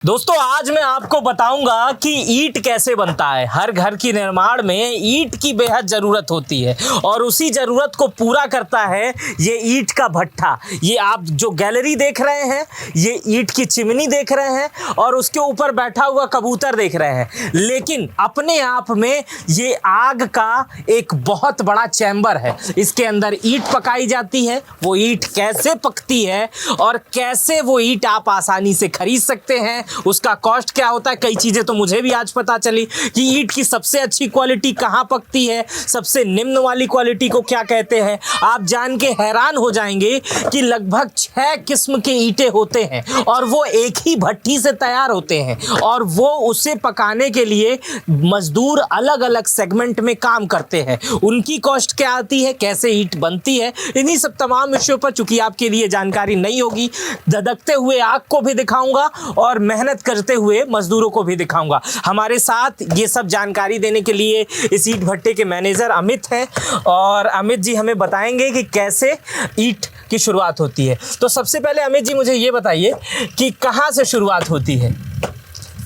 दोस्तों आज मैं आपको बताऊंगा कि ईंट कैसे बनता है। हर घर की निर्माण में ईंट की बेहद ज़रूरत होती है और उसी ज़रूरत को पूरा करता है ये ईंट का भट्ठा। ये आप जो गैलरी देख रहे हैं, ये ईंट की चिमनी देख रहे हैं और उसके ऊपर बैठा हुआ कबूतर देख रहे हैं, लेकिन अपने आप में ये आग का एक बहुत बड़ा चैम्बर है। इसके अंदर ईंट पकाई जाती है। वो ईंट कैसे पकती है और कैसे वो ईंट आप आसानी से खरीद सकते हैं, उसका कॉस्ट क्या होता है, कई चीज़ें तो मुझे भी आज पता चली कि ईंट की सबसे अच्छी क्वालिटी कहाँ पकती है, सबसे निम्न वाली क्वालिटी को क्या कहते हैं। आप जान के हैरान हो जाएंगे कि लगभग 6 किस्म के ईंटें होते हैं और वो एक ही भट्टी से तैयार होते हैं और वो उसे पकाने के लिए मजदूर अलग अलग सेगमेंट में काम करते हैं। उनकी कॉस्ट क्या आती है, कैसे ईंट बनती है, इन्हीं सब तमाम विषयों पर चूंकि आपके लिए जानकारी नहीं होगी, धधकते हुए आग को भी दिखाऊंगा और मेहनत करते हुए मजदूरों को भी दिखाऊंगा। हमारे साथ ये सब जानकारी देने के लिए इस ईंट भट्टे के मैनेजर अमित हैं और अमित जी हमें बताएंगे कि कैसे ईंट की शुरुआत होती है। तो सबसे पहले अमित जी मुझे ये बताइए कि कहाँ से शुरुआत होती है।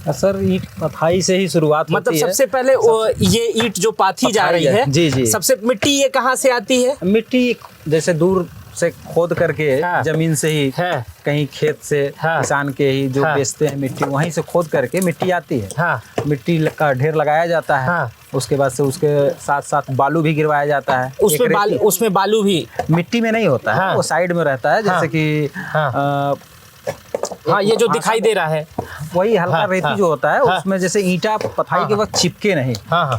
सर ईंट पथाई से ही शुरुआत मतलब होती है। सबसे पहले ये ईंट जो पाथी जा रही है, जी जी, सबसे मिट्टी ये कहाँ से आती है? मिट्टी जैसे दूर से खोद करके हाँ, जमीन से ही कहीं खेत से हाँ, किसान के ही जो बेचते हैं मिट्टी, वहीं से खोद करके मिट्टी आती है। हाँ, मिट्टी का ढेर लगाया जाता है। हाँ, उसके बाद से उसके साथ साथ बालू भी गिरवाया जाता है। उसमें बालू भी मिट्टी में नहीं होता है। हाँ, वो साइड में रहता है, जैसे कि हाँ, ये जो दिखाई दे रहा है वही हल्का रेती जो होता है, उसमें जैसे ईंटा पथाई के वक्त चिपके नहीं,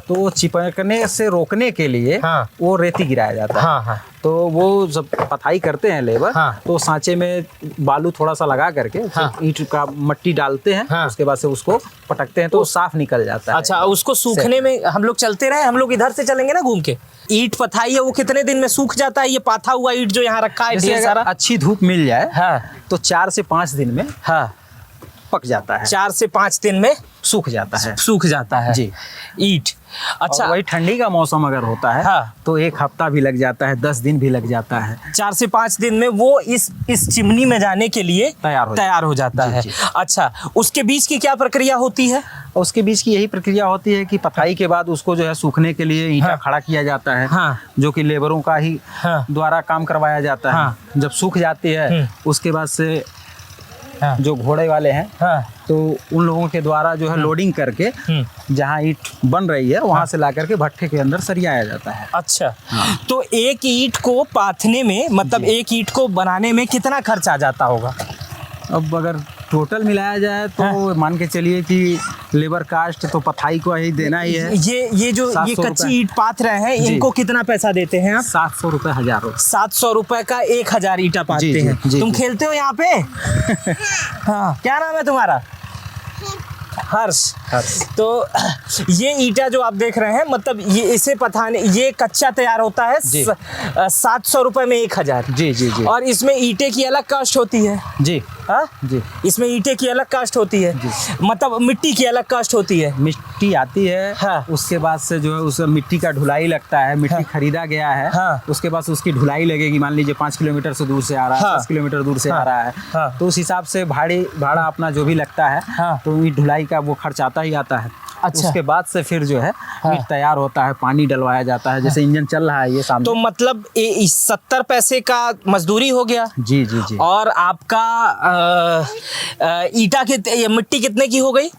तो वो चिपकने से रोकने के लिए वो रेती गिराया जाता है। तो वो जब पथाई करते हैं लेबर, तो सांचे में बालू थोड़ा सा लगा करके ईंट का मट्टी डालते हैं, उसके बाद से उसको पटकते हैं तो साफ निकल जाता है। अच्छा, उसको सूखने में हम लोग चलते रहे, हम लोग इधर से चलेंगे ना घूम के। ईंट पथाई है वो कितने दिन में सूख जाता है? ये पाथा हुआ ईंट जो यहाँ रखा है ढेर सारा, अच्छी धूप मिल जाए तो 4 से 5 दिन में पक जाता है। 4 से 5 दिन में सूख जाता है। सूख जाता है जी ईंट। अच्छा, वही ठंडी का मौसम अगर होता है तो 1 हफ्ता भी लग जाता है, 10 दिन भी लग जाता है। 4 से 5 दिन में वो इस चिमनी में जाने के लिए तैयार हो जाता है। अच्छा, उसके बीच की क्या प्रक्रिया होती है? उसके बीच की यही प्रक्रिया होती है कि पथाई के बाद उसको जो है सूखने के लिए ईंटा खड़ा किया जाता है, जो कि लेबरों का ही द्वारा काम करवाया जाता है। जब सूख जाती है उसके बाद से जो घोड़े वाले हैं तो उन लोगों के द्वारा जो है लोडिंग करके जहाँ ईंट बन रही है वहां से ला करके भट्ठे के अंदर सरियाया जाता है। अच्छा, तो एक ईंट को पाथने में, मतलब एक ईंट को बनाने में कितना खर्च आ जाता होगा? अब अगर टोटल मिलाया जाए तो मान के चलिए कि लेबर कास्ट तो पथाई को ही देना ही है। ये जो ये कच्ची ईंट पाथ रहे हैं, इनको कितना पैसा देते हैं आप? 700 रुपये 1000 रुपये। 700 रुपये का 1000 ईंटा पाथते हैं। तुम खेलते हो यहाँ पे? हाँ, क्या नाम है तुम्हारा? हर्ष। तो ये ईंटा जो आप देख रहे हैं, मतलब ये इसे पथाने, ये कच्चा तैयार होता है 700 रुपये में 1000। जी जी जी। और इसमें ईंटे की अलग कास्ट होती है। जी हाँ जी, इसमें ईंटे की अलग कास्ट होती है, मतलब मिट्टी की अलग कास्ट होती है। मिट्टी आती है, उसके बाद से जो है उस मिट्टी का ढुलाई लगता है। मिट्टी खरीदा गया है, उसके बाद उसकी ढुलाई लगेगी। मान लीजिए 5 किलोमीटर से दूर से आ रहा है, 10 किलोमीटर दूर से आ रहा है, तो उस हिसाब से भाड़ा अपना जो भी लगता है, तो ढुलाई का वो खर्च आता ही आता है। अच्छा, उसके बाद से फिर जो है ईंट तैयार होता है, पानी डलवाया जाता है। जैसे इंजन चल रहा है ये सामने, तो मतलब 70 पैसे का मजदूरी हो गया। जी जी जी। और आपका ईंटा मिट्टी कितने की हो गई?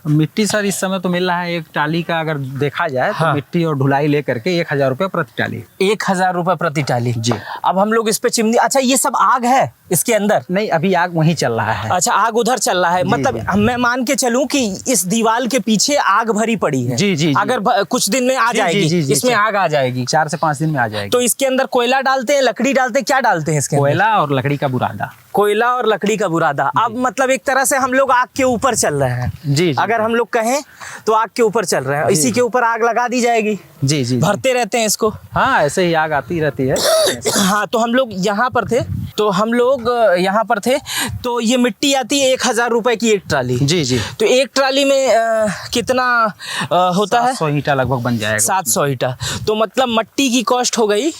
मिट्टी सर इस समय तो मिल रहा है, एक टाली का अगर देखा जाए तो मिट्टी और ढुलाई लेकर के 1000 रुपये प्रति टाली। 1000 रुपये प्रति टाली जी। अब हम लोग इस पे चिमनी, अच्छा ये सब आग है इसके अंदर? नहीं, अभी आग वहीं चल रहा है। अच्छा, आग उधर चल रहा है। मतलब मैं मान के चलूं कि इस दीवार के पीछे आग भरी पड़ी है। जी जी, अगर कुछ दिन में आ जाएगी, इसमें आग आ जाएगी, 4 से 5 दिन में आ जाएगी। तो इसके अंदर कोयला डालते हैं, लकड़ी डालते हैं, क्या डालते हैं इसके? कोयला और लकड़ी का बुरादा। कोयला और लकड़ी का बुरादा। अब मतलब एक तरह से हम लोग आग के ऊपर चल रहे हैं। जी, अगर हम लोग कहें तो आग के ऊपर चल रहे हैं, इसी के ऊपर आग लगा दी जाएगी। जी जी, भरते रहते हैं इसको। हाँ, ऐसे ही आग आती रहती है। हाँ, तो हम लोग यहाँ पर थे, तो ये मिट्टी आती है 1000 रुपए की एक ट्राली। जी जी। तो एक ट्राली में कितना होता है? 700 ईंटा लगभग बन जाएगा। 700 ईंटा। तो मतलब मट्टी की कॉस्ट हो गई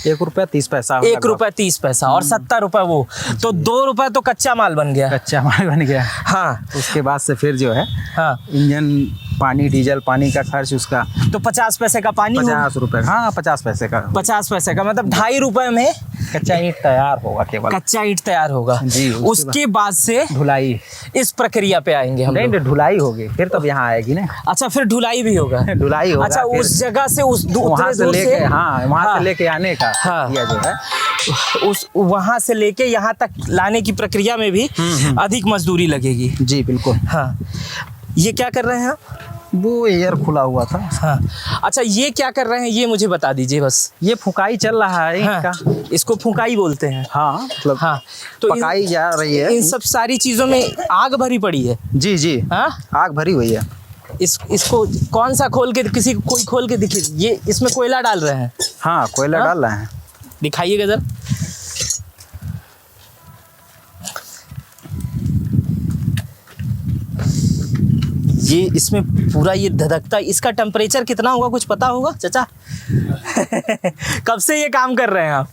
₹1.30 ₹1.30 और 70 रुपए वो, तो ₹2 तो कच्चा माल बन गया। कच्चा माल बन गया। हाँ, उसके बाद से फिर जो है हाँ, इंजन, पानी, डीजल, पानी का खर्च उसका तो 50 पैसे का पानी, 50 रुपए। हाँ, 50 पैसे का। 50 पैसे का मतलब ₹2.5 में कच्चा ईंट तैयार होगा, केवल कच्चा ईंट तैयार होगा जी। उसके बाद से ढुलाई, इस प्रक्रिया पे आएंगे हम लोग। ढुलाई होगी फिर तब यहाँ आएगी ना। अच्छा, फिर ढुलाई भी होगा। ढुलाई होगा। अच्छा, उस जगह से उस वहाँ से लेके, हाँ, वहाँ हाँ, से लेके आने का प्रक्रिया जो है, उस वहाँ से लेके यहाँ तक लाने की प्रक्रिया में भी अधिक मजदूरी लगेगी। जी बिल्कुल। हाँ, ये क्या कर रहे हैं आप? वो एयर खुला हुआ था। हाँ, अच्छा, ये क्या कर रहे हैं ये मुझे बता दीजिए बस। ये फुकाई चल रहा है हाँ, इनका। इसको फुकाई बोलते हैं। हाँ, मतलब हाँ, तो पकाई जा रही है। इन सब सारी चीजों में आग भरी पड़ी है। जी जी, हाँ, आग भरी हुई है। इसको कौन सा खोल के, किसी कोई खोल के दिखिए, ये इसमें कोयला डाल रहे हैं। हाँ, कोयला हाँ? डाल रहे हैं। दिखाइएगा जरा। ये इसमें पूरा ये धधकता, इसका टेम्परेचर कितना होगा कुछ पता होगा चाचा? कब से ये काम कर रहे हैं आप?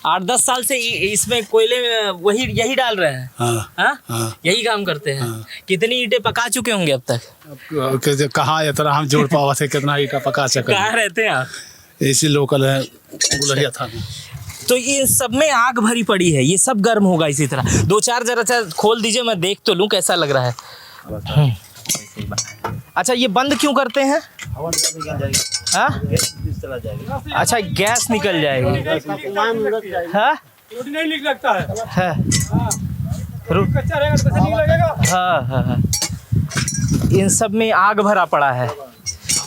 8-10 साल से इसमें कोयले में यही डाल रहे हैं। हाँ, हाँ? हाँ। यही काम करते हैं। हाँ। कितनी ईंटें पका चुके होंगे अब तक? कहाँ इतना हम जोड़ पावा थे, कितना ईटा पका सके। कहाँ रहते हैं आप? ऐसी लोकल है, गुलरिया था। तो ये सब में आग भरी पड़ी है, ये सब गर्म होगा इसी तरह। 2-4 जरा खोल दीजिए, मैं देख तो लूँ कैसा लग रहा है। अच्छा, ये बंद क्यों करते हैं? हाँ? अच्छा, गैस निकल जाएगी। हाँ? नहीं लगता है। हाँ। कच्चा रहेगा तो नहीं लगेगा। हाँ, हाँ, हाँ। इन सब में आग भरा पड़ा है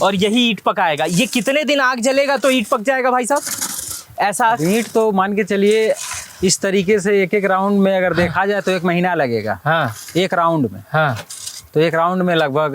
और यही ईंट पकाएगा। ये कितने दिन आग जलेगा तो ईंट पक जाएगा भाई साहब? ऐसा ईंट तो मान के चलिए इस तरीके से एक राउंड में अगर देखा जाए तो 1 महीना लगेगा। हाँ, एक राउंड में। हाँ, तो एक राउंड में लगभग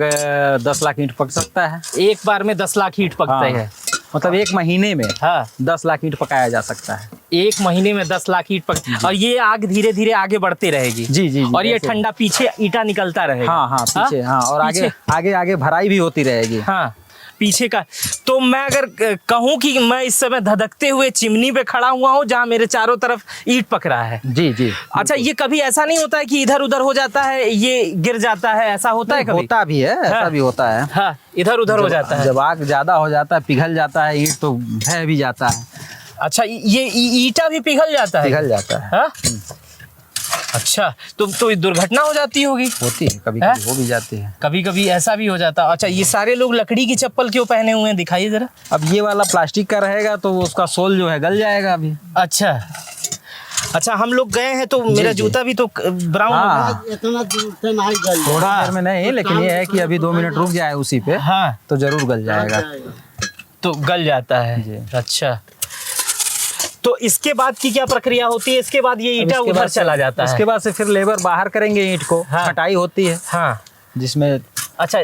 10 लाख ईंट पक सकता है। एक बार में 10 लाख ईंट पकते हाँ। हैं। मतलब 1 महीने में हाँ, 10 लाख ईंट पकाया जा सकता है। 1 महीने में 10 लाख ईंट पक, और ये आग धीरे धीरे आगे बढ़ती रहेगी। जी जी, और ये ऐसे। ठंडा पीछे ईंटा निकलता रहेगा। हाँ हाँ, पीछे। हाँ, और आगे आगे आगे भराई भी होती रहेगी। हाँ, पीछे का। तो मैं अगर कहूँ कि मैं इस समय धधकते हुए चिमनी पे खड़ा हुआ हूँ जहाँ मेरे चारों तरफ ईंट पक रहा है। जी जी। अच्छा, ये कभी ऐसा नहीं होता है कि इधर उधर हो जाता है, ये गिर जाता है, ऐसा होता है कभी? होता भी है, ऐसा भी होता है। हाँ, इधर उधर हो जाता है। जब आग ज्यादा हो जाता है, पिघल जाता है ईंट, तो ढह भी जाता है। अच्छा, ये ईंटा भी पिघल जाता है? पिघल जाता है। हाँ? अच्छा, तो दुर्घटना हो जाती होगी? होती है, कभी कभी हो भी जाती है। कभी कभी ऐसा भी हो जाता है। अच्छा, ये सारे लोग लकड़ी की चप्पल क्यों पहने हुए हैं, दिखाइए जरा। अब ये वाला प्लास्टिक का रहेगा तो उसका सोल जो है गल जाएगा अभी। अच्छा, अच्छा, हम लोग गए हैं तो मेरा जूता भी तो ब्राउन हो हाँ, इतना दूर से नहीं गई। थोड़ा देर में नहीं, लेकिन ये है कि अभी 2 मिनट रुक जाए उसी पे, गया। हाँ, तो जरूर गल जाएगा। तो गल जाता है। जी। अच्छा, तो इसके बाद की क्या प्रक्रिया होती है? इसके बाद ये ईंटा इसके उधर बाद से- चला जाता है। उसके बाद से फिर लेबर बाहर करेंगे ईंट को। हाँ। छटाई होती है हाँ, जिसमें अच्छा,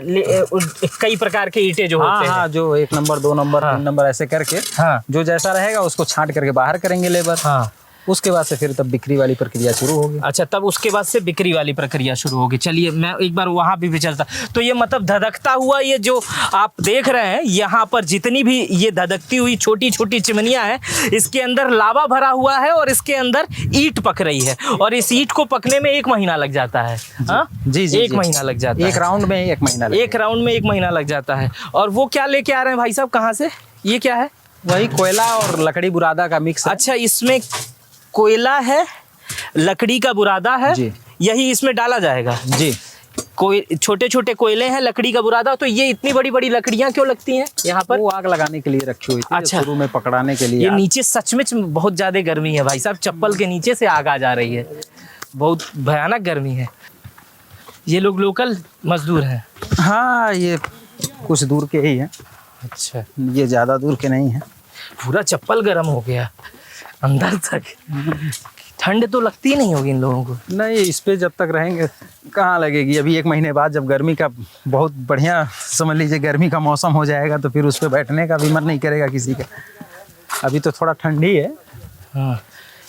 कई प्रकार के ईंटे जो हाँ होते हाँ, हैं। जो 1 नंबर 2 नंबर हाँ। 3 नंबर ऐसे करके हाँ, जो जैसा रहेगा उसको छांट करके बाहर करेंगे लेबर। हाँ। उसके बाद से फिर तब बिक्री वाली प्रक्रिया शुरू होगी। अच्छा, तब उसके बाद से बिक्री वाली प्रक्रिया शुरू होगी। चलिए, मैं एक बार वहाँ भी चलता। तो ये मतलब धधकता हुआ ये जो आप देख रहे हैं यहाँ पर, जितनी भी ये धधकती हुई छोटी छोटी चिमनियाँ हैं, इसके अंदर लावा भरा हुआ है और इसके अंदर ईंट पक रही है। और इस ईंट को पकने में 1 महीना लग जाता है। हाँ, जी जी, 1 महीना लग जाता है। एक राउंड में 1 महीना लगेगा। एक राउंड में 1 महीना लग जाता है। और वो क्या लेके आ रहे हैं भाई साहब, कहाँ से? ये क्या है? वही कोयला और लकड़ी बुरादा का मिक्स है। अच्छा, इसमें कोयला है, लकड़ी का बुरादा है, जी। यही इसमें डाला जाएगा। जी, कोई छोटे छोटे कोयले हैं, लकड़ी का बुरादा। तो ये इतनी बड़ी बड़ी लकड़ियां क्यों लगती हैं यहाँ पर? वो आग लगाने के लिए रखी हुई थी। अच्छा। शुरू में पकड़ाने के लिए। ये नीचे सचमुच बहुत ज्यादा गर्मी है भाई साहब, चप्पल के नीचे से आग आ जा रही है, बहुत भयानक गर्मी है। ये लोग लोकल मजदूर हैं? हाँ, ये कुछ दूर के ही हैं। अच्छा, ये ज्यादा दूर के नहीं हैं। पूरा चप्पल गर्म हो गया अंदर तक। ठंड तो लगती नहीं होगी इन लोगों को? नहीं, इस पे जब तक रहेंगे कहाँ लगेगी। अभी 1 महीने बाद जब गर्मी का बहुत बढ़िया, समझ लीजिए गर्मी का मौसम हो जाएगा, तो फिर उस पे बैठने का भी मन नहीं करेगा किसी का। अभी तो थोड़ा ठंडी है। हाँ,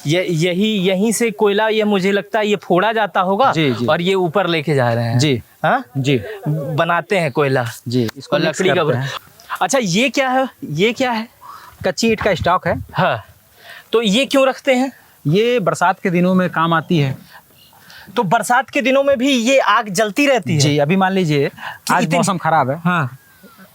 यहीं से कोयला, ये मुझे लगता है ये फोड़ा जाता होगा। जी, जी। और ये ऊपर लेके जा रहे हैं। जी हाँ, जी बनाते हैं कोयला। जी, इसको और मिक्स लकड़ी का करते हैं। अच्छा, ये क्या है? ये क्या है? कच्ची ईंट का स्टॉक है। हाँ, तो ये क्यों रखते हैं? ये बरसात के दिनों में काम आती है। तो बरसात के दिनों में भी ये आग जलती रहती है? जी, अभी मान लीजिए आज मौसम खराब है। हाँ,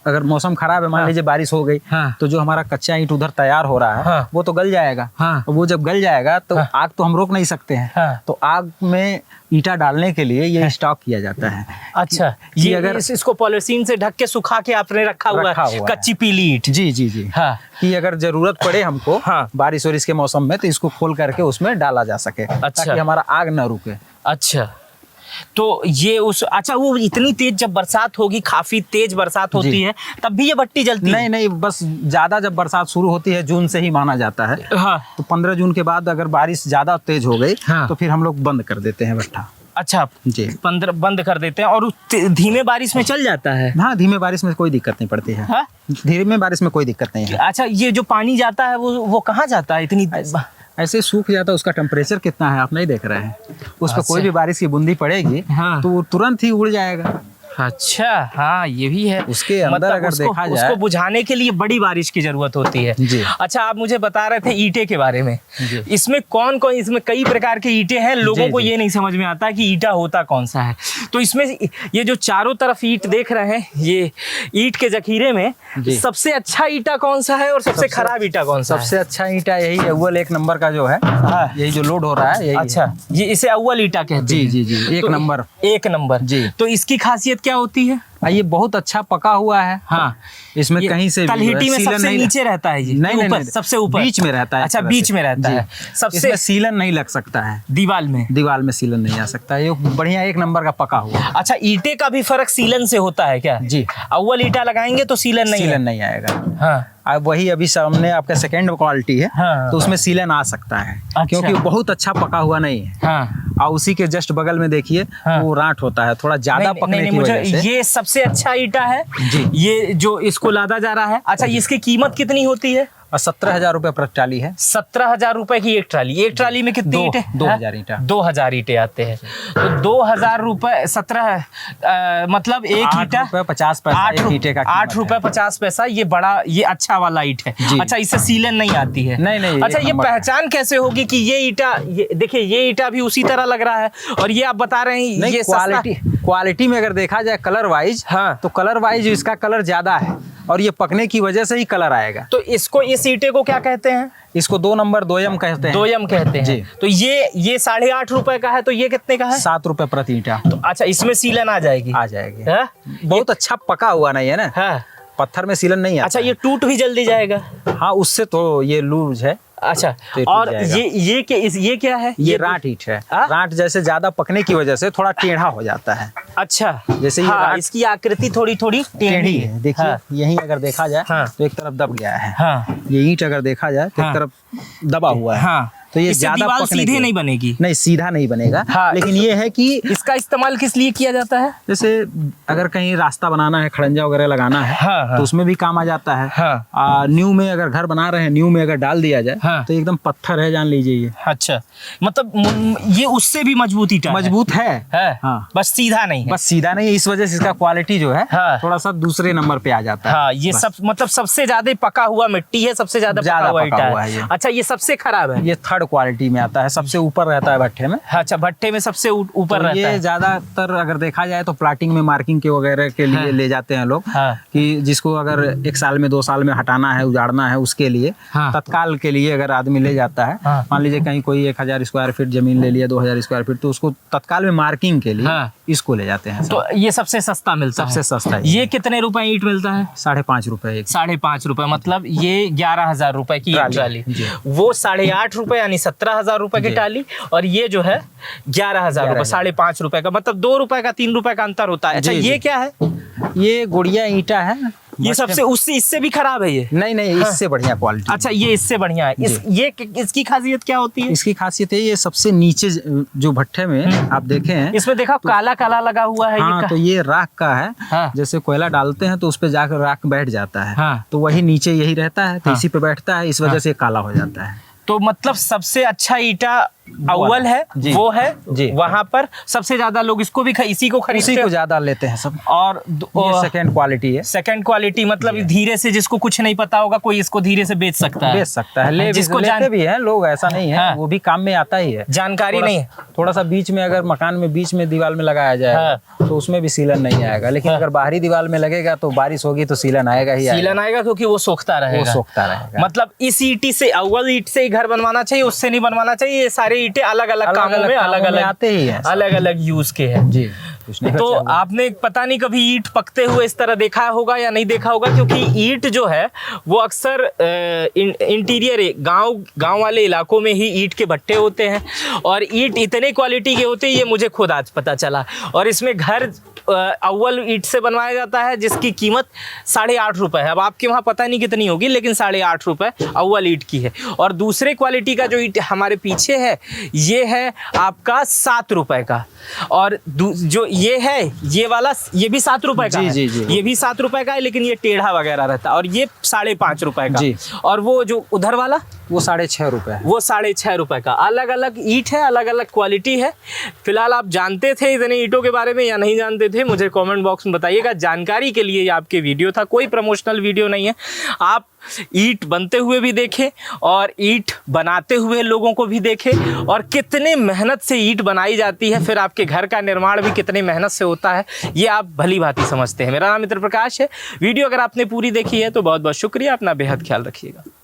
अगर मौसम खराब है, मान लीजिए बारिश हो गई, हाँ। तो जो हमारा कच्चा ईंट उधर तैयार हो रहा है, हाँ। वो तो गल जाएगा। हाँ। वो जब गल जाएगा तो हाँ। आग तो हम रोक नहीं सकते हैं। हाँ। तो आग में ईंटा डालने के लिए ये स्टॉक किया जाता है। अच्छा, कि ये अगर इसको पॉलिथीन से ढक के सुखा के आपने रखा हुआ रखा है, हुआ है। कच्ची पीली ईंट। जी जी जी, हाँ। कि अगर जरूरत पड़े हमको हाँ। बारिश वारिश के मौसम में, तो इसको खोल करके उसमें डाला जा सके, ताकि हमारा आग न रुके। अच्छा, तो ये अच्छा, वो इतनी तेज जब बरसात होगी, काफी तेज बरसात होती है, तब भी ये भट्टी जलती है? नहीं, बस ज्यादा जब बरसात शुरू होती है जून से ही माना जाता है। हाँ। तो 15 जून के बाद अगर बारिश ज्यादा तेज हो गई, हाँ। तो फिर हम लोग बंद कर देते हैं भट्ठा। अच्छा जी, 15 बंद कर देते हैं, और धीमे बारिश में चल जाता है? हाँ, धीमे बारिश में कोई दिक्कत नहीं पड़ती है। हाँ? धीमे बारिश में कोई दिक्कत नहीं है। अच्छा, ये जो पानी जाता है वो कहाँ जाता है इतनी? ऐसे सूख जाता है। उसका टेम्परेचर कितना है आप नहीं देख रहे हैं। उस पर कोई भी बारिश की बूंदी पड़ेगी, हाँ। तो वो तुरंत ही उड़ जाएगा। अच्छा, हाँ, ये भी है। उसके अंदर अगर देखा जाए, उसको बुझाने के लिए बड़ी बारिश की जरूरत होती है। जी। अच्छा, आप मुझे बता रहे थे ईंटे के बारे में। जी। इसमें कौन कौन, इसमें कई प्रकार के ईंटे हैं, लोगों जी, को जी। ये नहीं समझ में आता कि ईंटा होता कौन सा है। तो इसमें ये जो चारों तरफ ईंट देख रहे हैं, ये ईंट के जखीरे में जी। सबसे अच्छा ईंटा कौन सा है और सबसे खराब ईंटा कौन सा है? सबसे अच्छा ईंटा यही है, अव्वल 1 नंबर का जो है। हाँ। यही जो लोड हो रहा है, यही अच्छा, ये इसे अव्वल ईंटा कहते जी हैं? जी जी, 1 नंबर। 1 नंबर। जी। तो इसकी खासियत क्या होती है? ये बहुत अच्छा पका हुआ है। हाँ, इसमें ये कहीं से भी तलहटी में सीलन सबसे नहीं, नीचे रहता है ये? नहीं, ऊपर, सबसे ऊपर, बीच में रहता है। अच्छा, इस तरह बीच से। में रहता जी। है। सबसे इसमें सीलन नहीं लग सकता है। दीवार में? दीवार में सीलन नहीं आ सकता है। ये बढ़िया 1 नंबर का पका हुआ। अच्छा, ईंटे का भी फर्क सीलन से होता है क्या? जी। अव्वल ईंटा लगाएंगे तो सीलन नहीं आएगा। हाँ। अब वही अभी सामने आपका सेकंड क्वालिटी है। हाँ। तो उसमें सीलन आ सकता है। अच्छा। क्योंकि वो बहुत अच्छा पका हुआ नहीं है। हाँ। और उसी के जस्ट बगल में देखिए, हाँ। वो रांट होता है थोड़ा ज्यादा पकने की मुझे वजह से। ये सबसे अच्छा ईंटा है जी। ये जो इसको लादा जा रहा है। अच्छा, इसकी कीमत कितनी होती है? और 17,000 रुपये प्रति ट्राली है। 17,000 रुपए की एक ट्राली। एक ट्राली में कितनी ईंटें? 2,000 ईंटा। 2,000 ईंटें आते हैं। तो 2,000 रुपए 17 मतलब एक ईंटा 8 रुपये 50 पैसा एक ईंटे का 8 रुपए 50 पैसा। ये बड़ा, ये अच्छा वाला ईंट है। जी। अच्छा, इससे सीलन नहीं आती है? नहीं, अच्छा, एक ये नंबर पहचान कैसे होगी कि ये ईंटा, देखिए ये ईंटा भी उसी तरह लग रहा है, और ये आप बता रहे हैं नहीं, ये क्वालिटी में अगर देखा जाए कलर वाइज, हाँ। तो कलर वाइज इसका कलर ज्यादा है, और ये पकने की वजह से ही कलर आएगा। तो इसको, इस ईंटे को क्या कहते हैं? इसको 2 नंबर 2M कहते हैं। 2M कहते हैं। जी। तो ये 8.5 रुपए का है, तो ये कितने का है? 7 रुपए प्रति ईंटा तो अच्छा, इसमें सीलन आ जाएगी? आ जाएगी। हाँ? बहुत अच्छा पका हुआ नहीं है ना। हाँ। पत्थर में सीलन नहीं आता। अच्छा, ये टूट भी जल्दी जाएगा? हाँ, उससे तो ये लूज है। अच्छा, टूट और जाएगा। ये क्या है? ये रांट ईंट है। हाँ? रांट जैसे ज्यादा पकने की वजह से थोड़ा टेढ़ा हो जाता है। अच्छा, जैसे ये हाँ, रांट इसकी आकृति थोड़ी थोड़ी टेढ़ी है। देखिए, हाँ। यहीं अगर देखा जाए, हाँ। तो एक तरफ दब गया है। हाँ। ये ईंट अगर देखा जाए तो हाँ। एक तरफ दबा हुआ है। हाँ। तो ये इससे ज्यादा दीवार पकने सीधे की- नहीं बनेगी? नहीं, सीधा नहीं बनेगा। हाँ। लेकिन ये है कि इसका इस्तेमाल किस लिए किया जाता है? जैसे अगर कहीं रास्ता बनाना है, खड़ंजा वगैरह लगाना है, हाँ, हाँ। तो उसमें भी काम आ जाता है। हाँ। न्यू में अगर घर बना रहे हैं, न्यू में अगर डाल दिया जाए, हाँ। तो एकदम पत्थर है, जान लीजिए ये अच्छा, मतलब ये उससे भी मजबूत ईंटा मजबूत है। है? हाँ। बस सीधा नहीं है? बस सीधा नहीं है, इस वजह से इसका क्वालिटी जो है, हाँ। थोड़ा सा दूसरे नंबर पे आ जाता है। हाँ, ये सब मतलब सबसे ज्यादा पका हुआ मिट्टी है, सबसे ज्यादा पका हुआ ईंटा है। ये। अच्छा, ये सबसे खराब है? ये 3rd क्वालिटी में आता है, सबसे ऊपर रहता है भट्ठे में। अच्छा, भट्टे में सबसे ऊपर तो रहता ये है। ज्यादातर अगर देखा जाए तो प्लाटिंग में मार्किंग के वगैरह के लिए हाँ। ले जाते हैं लोग। हाँ। कि जिसको अगर 1 साल में 2 साल में हटाना है, उजाड़ना है, उसके लिए हाँ। तत्काल के लिए अगर आदमी ले जाता है, हाँ। मान लीजिए कहीं कोई 1,000 स्क्वायर फीट जमीन ले लिया, 2,000 स्क्वायर फीट, तो उसको तत्काल में मार्किंग के लिए हाँ। इसको ले जाते हैं। तो ये सबसे सस्ता मिलता है? सबसे सस्ता है। ये कितने रुपए ईंट मिलता है? 5.5 रुपए एक। 5.5 रुपए, मतलब ये 11,000 रुपए की एक ट्राली। जी। वो 8.5 रुपए यानी 17,000 रुपए की जी। ट्राली, और ये जो है 11,000 रुपए, 5.5 रुपए का, मतलब 2 रुपए का 3 रुपए का अंतर होता है। अच्छा, जी, ये जी। क्या है? ये गुड़िया ईंटा है। ये सबसे, उससे इससे भी खराब है ये? नहीं, इससे बढ़िया क्वालिटी। अच्छा, ये इससे बढ़िया है। इसकी खासियत क्या होती है? इसकी खासियत है, ये सबसे नीचे जो भट्ठे में आप देखे हैं, इसमें देखा काला काला लगा हुआ है। हाँ, तो ये राख का है। हाँ। जैसे कोयला डालते हैं तो उस पे जाकर राख बैठ जाता है। हाँ। तो वही नीचे यही रहता है, तो हाँ। इसी पे बैठता है, इस वजह से काला हो जाता है। तो मतलब सबसे अच्छा ईंटा अव्वल है जी। वो है जी। वहां पर सबसे ज्यादा लोग इसको भी इसी को उसी खरीदते को हैं। ज्यादा लेते हैं सब। और ये सेकंड क्वालिटी है। सेकंड क्वालिटी मतलब धीरे से, जिसको कुछ नहीं पता होगा कोई इसको धीरे से बेच सकता है, बेच सकता है, ले जिसको लेते भी हैं लोग, ऐसा नहीं है। हाँ। वो भी काम में आता ही है। जानकारी नहीं है। थोड़ा सा बीच में अगर मकान में बीच में दीवार में लगाया जाए तो उसमें भी सीलन नहीं आएगा, लेकिन अगर बाहरी दीवार में लगेगा तो बारिश होगी तो सीलन आएगा ही सीलन आएगा, क्योंकि वो सोखता रहेगा। वो सोखता रहेगा। मतलब इस ईंटी से, अव्वल ईंट से ही घर बनवाना चाहिए, उससे नहीं बनवाना चाहिए। ये सारे ईंटें अलग अलग कामों में अलग अलग आते ही हैं, अलग अलग यूज के हैं जी। कुछ नहीं तो बचा हुआ। आपने पता नहीं कभी ईंट पकते हुए इस तरह देखा होगा या नहीं देखा होगा, क्योंकि ईंट जो है वो अक्सर इंटीरियर गांव वाले इलाकों में ही ईंट के भट्टे होते हैं, और ईंट इतने क्वालिटी के होते हैं, ये मुझे खुद आज पता चला। और इसमें घर अव्वल ईंट से बनवाया जाता है, जिसकी कीमत 8.5 रुपये है। अब आपके वहाँ पता नहीं कितनी होगी, लेकिन 8.5 रुपये अव्वल ईंट की है। और दूसरे क्वालिटी का जो ईंट हमारे पीछे है, ये है आपका 7 रुपये का। और जो ये है, ये वाला, ये भी 7 रुपये का है। जी, जी। ये भी 7 रुपये का है, लेकिन ये टेढ़ा वगैरह रहता है। और ये 5.5 रुपये का। जी। और वो जो उधर वाला, वो 6.5 रुपये है। वो 6.5 रुपये का। अलग अलग ईंट है, अलग अलग क्वालिटी है। फिलहाल आप जानते थे इतने ईंटों के बारे में या नहीं जानते थे, मुझे कमेंट बॉक्स में बताइएगा। जानकारी के लिए ये आपके वीडियो था, कोई प्रमोशनल वीडियो नहीं है। आप ईंट बनते हुए भी देखें और ईंट बनाते हुए लोगों को भी देखें, और कितने मेहनत से ईंट बनाई जाती है, फिर आपके घर का निर्माण भी कितने मेहनत से होता है, ये आप भली भांति समझते हैं। मेरा नाम मित्र प्रकाश है। वीडियो अगर आपने पूरी देखी है तो बहुत बहुत शुक्रिया। अपना बेहद ख्याल रखिएगा।